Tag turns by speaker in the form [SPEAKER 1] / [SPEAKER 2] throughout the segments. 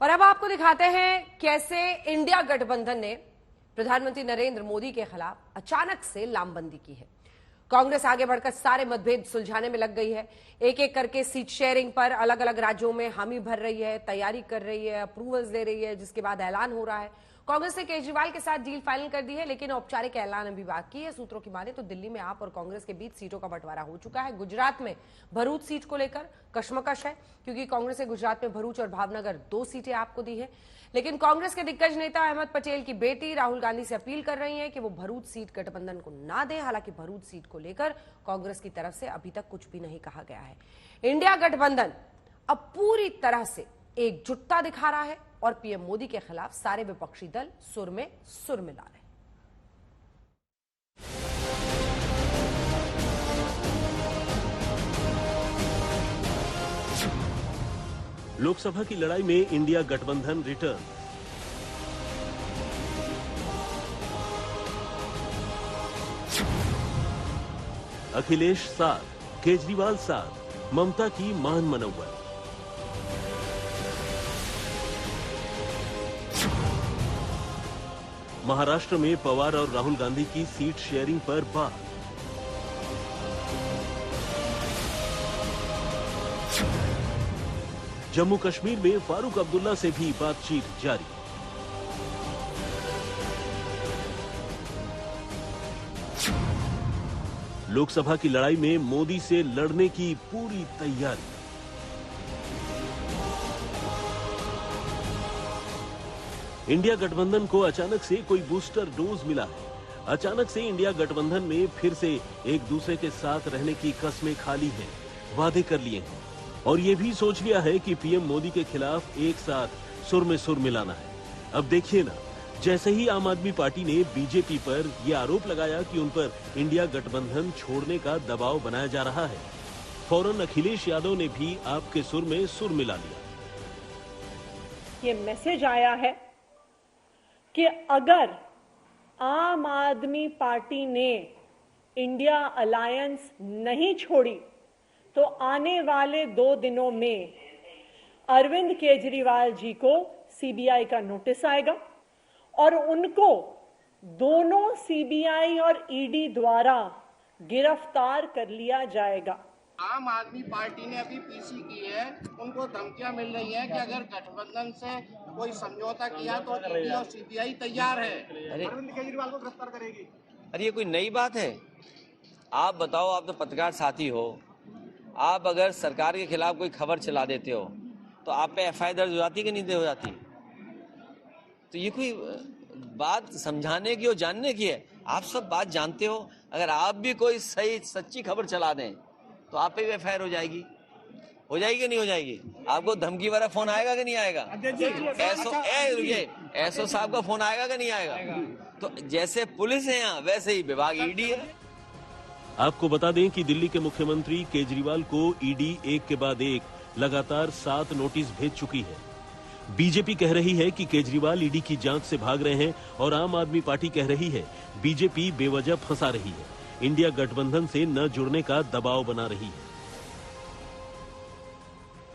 [SPEAKER 1] और अब आपको दिखाते हैं कैसे इंडिया गठबंधन ने प्रधानमंत्री नरेंद्र मोदी के खिलाफ अचानक से लामबंदी की है। कांग्रेस आगे बढ़कर सारे मतभेद सुलझाने में लग गई है। एक एक करके सीट शेयरिंग पर अलग अलग राज्यों में हामी भर रही है, तैयारी कर रही है, अप्रूवल्स दे रही है, जिसके बाद ऐलान हो रहा है। कांग्रेस ने केजरीवाल के साथ डील फाइनल कर दी है, लेकिन औपचारिक ऐलान अभी बाकी है। सूत्रों की माने तो दिल्ली में आप और कांग्रेस के बीच सीटों का बंटवारा हो चुका है। गुजरात में भरूच सीट को लेकर कशमकश है, क्योंकि कांग्रेस ने गुजरात में भरूच और भावनगर 2 सीटें आपको दी है। लेकिन कांग्रेस के दिग्गज नेता अहमद पटेल की बेटी राहुल गांधी से अपील कर रही हैं कि वो भरूच सीट गठबंधन को ना दें। हालांकि भरूच सीट को लेकर कांग्रेस की तरफ से अभी तक कुछ भी नहीं कहा गया है। इंडिया गठबंधन अब पूरी तरह से एकजुटता दिखा रहा है और पीएम मोदी के खिलाफ सारे विपक्षी दल सुर में सुर मिला रहे हैं।
[SPEAKER 2] लोकसभा की लड़ाई में इंडिया गठबंधन रिटर्न। अखिलेश साथ, केजरीवाल साथ, ममता की मान मनौवत। महाराष्ट्र में पवार और राहुल गांधी की सीट शेयरिंग पर बात। जम्मू कश्मीर में फारूक अब्दुल्ला से भी बातचीत जारी। लोकसभा की लड़ाई में मोदी से लड़ने की पूरी तैयारी। इंडिया गठबंधन को अचानक से कोई बूस्टर डोज मिला है। अचानक से इंडिया गठबंधन में फिर से एक दूसरे के साथ रहने की कस्में खा ली हैं, वादे कर लिए हैं और ये भी सोच लिया है कि पीएम मोदी के खिलाफ एक साथ सुर में सुर मिलाना है। अब देखिए ना, जैसे ही आम आदमी पार्टी ने बीजेपी पर यह आरोप लगाया कि उन पर इंडिया गठबंधन छोड़ने का दबाव बनाया जा रहा है, फौरन अखिलेश यादव ने भी आपके सुर में सुर मिला लिया।
[SPEAKER 3] ये मैसेज आया है कि अगर आम आदमी पार्टी ने इंडिया अलायंस नहीं छोड़ी तो आने वाले 2 दिनों में अरविंद केजरीवाल जी को सीबीआई का नोटिस आएगा और उनको दोनों सीबीआई और ईडी द्वारा गिरफ्तार कर लिया जाएगा।
[SPEAKER 4] आम आदमी पार्टी ने अभी पीसी की है, उनको धमकियां मिल रही हैं कि अगर गठबंधन से कोई समझौता किया तो ईडी और सीबीआई तैयार है, अरविंद केजरीवाल को गिरफ्तार करेगी।
[SPEAKER 5] अरे ये कोई नई बात है? आप बताओ, आप तो पत्रकार साथी हो, आप अगर सरकार के खिलाफ कोई खबर चला देते हो तो आप पे एफआईआर दर्ज हो जाती कि नहीं हो जाती? तो ये कोई बात समझाने की और जानने की है? आप सब बात जानते हो। अगर आप भी कोई सही सच्ची खबर चला दें तो आप पे भी एफआईआर हो जाएगी कि नहीं हो जाएगी? आपको धमकी वाला फोन आएगा कि नहीं आएगा? एसओ साहब का फोन आएगा कि नहीं आएगा? तो जैसे पुलिस है यहाँ, वैसे ही विभाग ईडी है।
[SPEAKER 2] आपको बता दें कि दिल्ली के मुख्यमंत्री केजरीवाल को ईडी एक के बाद एक लगातार 7 नोटिस भेज चुकी है। बीजेपी कह रही है कि केजरीवाल ईडी की जांच से भाग रहे हैं और आम आदमी पार्टी कह रही है बीजेपी बेवजह फंसा रही है, इंडिया गठबंधन से न जुड़ने का दबाव बना रही है।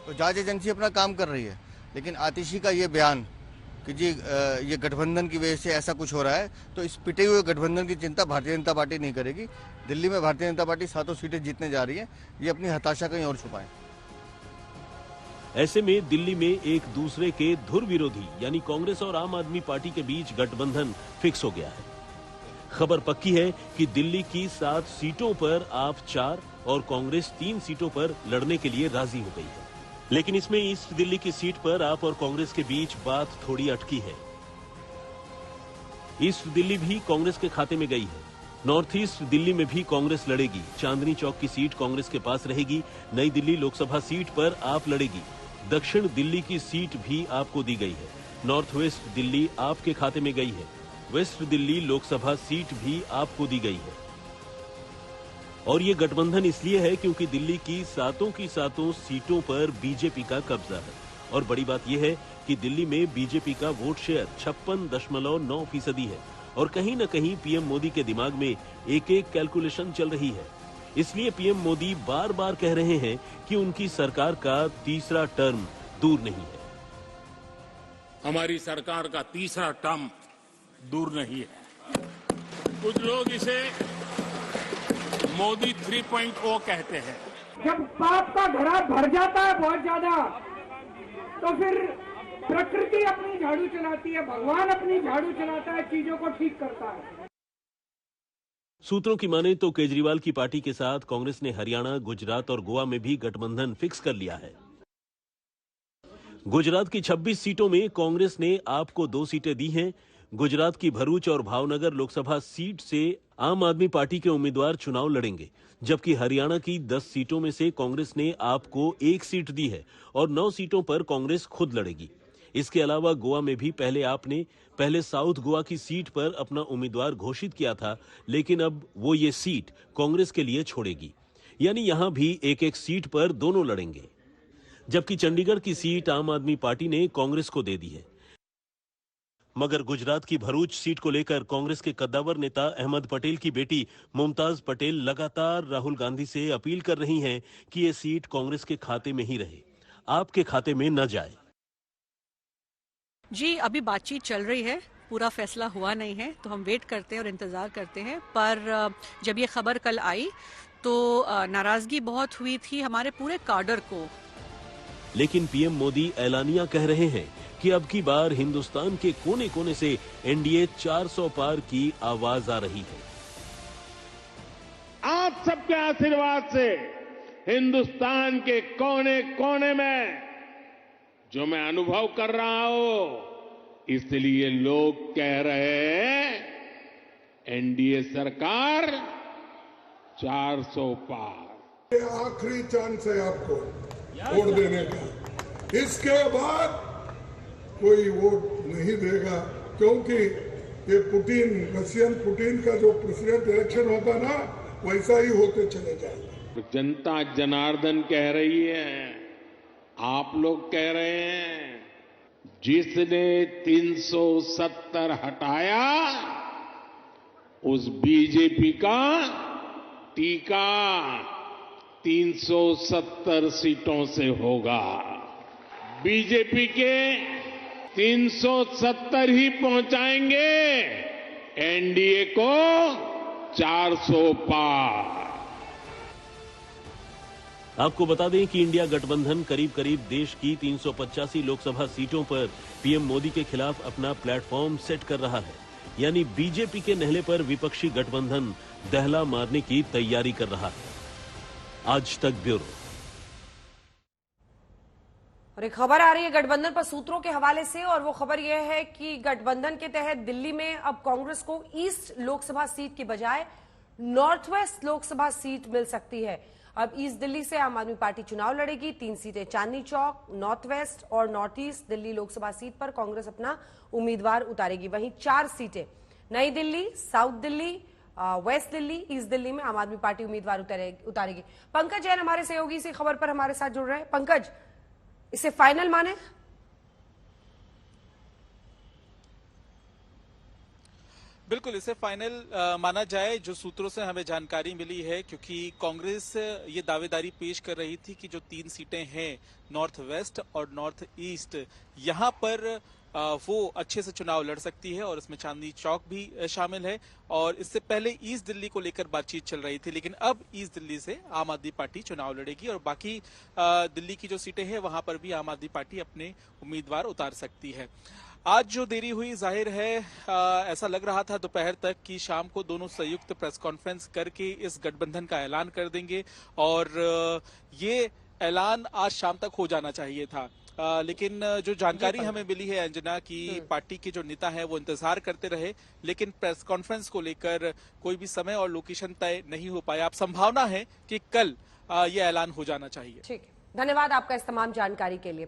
[SPEAKER 6] तो जांच एजेंसी अपना काम कर रही है, लेकिन आतिशी का ये बयान कि जी ये गठबंधन की वजह से ऐसा कुछ हो रहा है, तो इस पिटे हुए गठबंधन की चिंता भारतीय जनता पार्टी नहीं करेगी। दिल्ली में भारतीय जनता पार्टी 7 सीटें जीतने जा रही है, ये अपनी हताशा कहीं और छुपाएं।
[SPEAKER 2] ऐसे में दिल्ली में एक दूसरे के धुर विरोधी यानी कांग्रेस और आम आदमी पार्टी के बीच गठबंधन फिक्स हो गया है। खबर पक्की है कि दिल्ली की 7 सीटों पर आप 4 और कांग्रेस 3 सीटों पर लड़ने के लिए राजी हो गई है। लेकिन इसमें ईस्ट दिल्ली की सीट पर आप और कांग्रेस के बीच बात थोड़ी अटकी है। ईस्ट दिल्ली भी कांग्रेस के खाते में गई है। नॉर्थ ईस्ट दिल्ली में भी कांग्रेस लड़ेगी। चांदनी चौक की सीट कांग्रेस के पास रहेगी। नई दिल्ली लोकसभा सीट पर आप लड़ेगी। दक्षिण दिल्ली की सीट भी आपको दी गई है। नॉर्थ वेस्ट दिल्ली आपके खाते में गई है। वेस्ट दिल्ली लोकसभा सीट भी आपको दी गई है। और ये गठबंधन इसलिए है क्योंकि दिल्ली की 7 सीटों पर बीजेपी का कब्जा है। और बड़ी बात यह है कि दिल्ली में बीजेपी का वोट शेयर 56.9% है और कहीं न कहीं पीएम मोदी के दिमाग में एक एक कैलकुलेशन चल रही है। इसलिए पीएम मोदी बार बार कह रहे हैं कि उनकी सरकार का तीसरा टर्म दूर नहीं है।
[SPEAKER 7] हमारी सरकार का तीसरा टर्म दूर नहीं है। कुछ लोग इसे मोदी 3.0 कहते हैं।
[SPEAKER 8] जब पाप का घड़ा भर जाता है बहुत ज्यादा, तो फिर प्रकृति अपनी झाड़ू चलाती है, भगवान अपनी झाड़ू चलाता है, चीजों को ठीक करता है।
[SPEAKER 2] सूत्रों की माने तो केजरीवाल की पार्टी के साथ कांग्रेस ने हरियाणा, गुजरात और गोवा में भी गठबंधन फिक्स कर लिया है। गुजरात की 26 सीटों में कांग्रेस ने आप को 2 सीटें दी हैं। गुजरात की भरूच और भावनगर लोकसभा सीट से आम आदमी पार्टी के उम्मीदवार चुनाव लड़ेंगे, जबकि हरियाणा की 10 सीटों में से कांग्रेस ने आप को 1 सीट दी है और 9 सीटों पर कांग्रेस खुद लड़ेगी। इसके अलावा गोवा में भी पहले साउथ गोवा की सीट पर अपना उम्मीदवार घोषित किया था, लेकिन अब वो ये सीट कांग्रेस के लिए छोड़ेगी, यानी यहां भी एक सीट पर दोनों लड़ेंगे। जबकि चंडीगढ़ की सीट आम आदमी पार्टी ने कांग्रेस को दे दी है। मगर गुजरात की भरूच सीट को लेकर कांग्रेस के कद्दावर नेता अहमद पटेल की बेटी मुमताज पटेल लगातार राहुल गांधी से अपील कर रही हैं कि ये सीट कांग्रेस के खाते में ही रहे, आपके खाते में न जाए।
[SPEAKER 9] जी, अभी बातचीत चल रही है, पूरा फैसला हुआ नहीं है, तो हम वेट करते हैं और इंतजार करते हैं। पर जब ये खबर कल आई तो नाराजगी बहुत हुई थी हमारे पूरे काडर को।
[SPEAKER 2] लेकिन पीएम मोदी ऐलानिया कह रहे हैं कि अब की बार हिंदुस्तान के कोने कोने से एनडीए 400 पार की आवाज आ रही है।
[SPEAKER 7] आप सबके आशीर्वाद से हिंदुस्तान के कोने कोने में जो मैं अनुभव कर रहा हूं, इसलिए लोग कह रहे हैं एनडीए सरकार 400 पार।
[SPEAKER 10] ये आखिरी चांस है आपको वोट देने का, इसके बाद कोई वोट नहीं देगा, क्योंकि ये रशियन पुतिन का जो प्रेसिडेंट इलेक्शन होता ना, वैसा ही होते चले जाएगा।
[SPEAKER 7] जनता जनार्दन कह रही है, आप लोग कह रहे हैं, जिसने 370 हटाया उस बीजेपी का टीका 370 सीटों से होगा। बीजेपी के 370 ही पहुंचाएंगे एनडीए को 400 पार।
[SPEAKER 2] आपको बता दें कि इंडिया गठबंधन करीब करीब देश की 385 लोकसभा सीटों पर पीएम मोदी के खिलाफ अपना प्लेटफॉर्म सेट कर रहा है, यानी बीजेपी के नहले पर विपक्षी गठबंधन दहला मारने की तैयारी कर रहा है। आज तक ब्यूरो।
[SPEAKER 1] और एक खबर आ रही है गठबंधन पर सूत्रों के हवाले से, और वो खबर यह है कि गठबंधन के तहत दिल्ली में अब कांग्रेस को ईस्ट लोकसभा सीट की बजाय नॉर्थ वेस्ट लोकसभा सीट मिल सकती है। अब ईस्ट दिल्ली से आम आदमी पार्टी चुनाव लड़ेगी। 3 सीटें चांदनी चौक, नॉर्थ वेस्ट और north east Delhi Lok Sabha seat पर कांग्रेस अपना उम्मीदवार उतारेगी। वहीं 4 सीटें नई Delhi, south Delhi, west Delhi, east Delhi में आम आदमी पार्टी उम्मीदवार उतारेगी। पंकज जैन हमारे सहयोगी इसी खबर पर हमारे साथ जुड़ रहे हैं। पंकज, इसे फाइनल माने?
[SPEAKER 11] बिल्कुल, इसे फाइनल माना जाए। जो सूत्रों से हमें जानकारी मिली है, क्योंकि कांग्रेस ये दावेदारी पेश कर रही थी कि जो 3 सीटें हैं नॉर्थ वेस्ट और नॉर्थ ईस्ट, यहां पर वो अच्छे से चुनाव लड़ सकती है और इसमें चांदनी चौक भी शामिल है। और इससे पहले ईस्ट दिल्ली को लेकर बातचीत चल रही थी, लेकिन अब ईस्ट दिल्ली से आम आदमी पार्टी चुनाव लड़ेगी और बाकी दिल्ली की जो सीटें हैं वहां पर भी आम आदमी पार्टी अपने उम्मीदवार उतार सकती है। आज जो देरी हुई, जाहिर है ऐसा लग रहा था दोपहर तक कि शाम को दोनों संयुक्त प्रेस कॉन्फ्रेंस करके इस गठबंधन का ऐलान कर देंगे और ये ऐलान आज शाम तक हो जाना चाहिए था। लेकिन जो जानकारी हमें मिली है अंजना की पार्टी के जो नेता है वो इंतजार करते रहे, लेकिन प्रेस कॉन्फ्रेंस को लेकर कोई भी समय और लोकेशन तय नहीं हो पाया। अब संभावना है कि कल ये ऐलान हो जाना चाहिए।
[SPEAKER 1] ठीक है, धन्यवाद आपका इस तमाम जानकारी के लिए।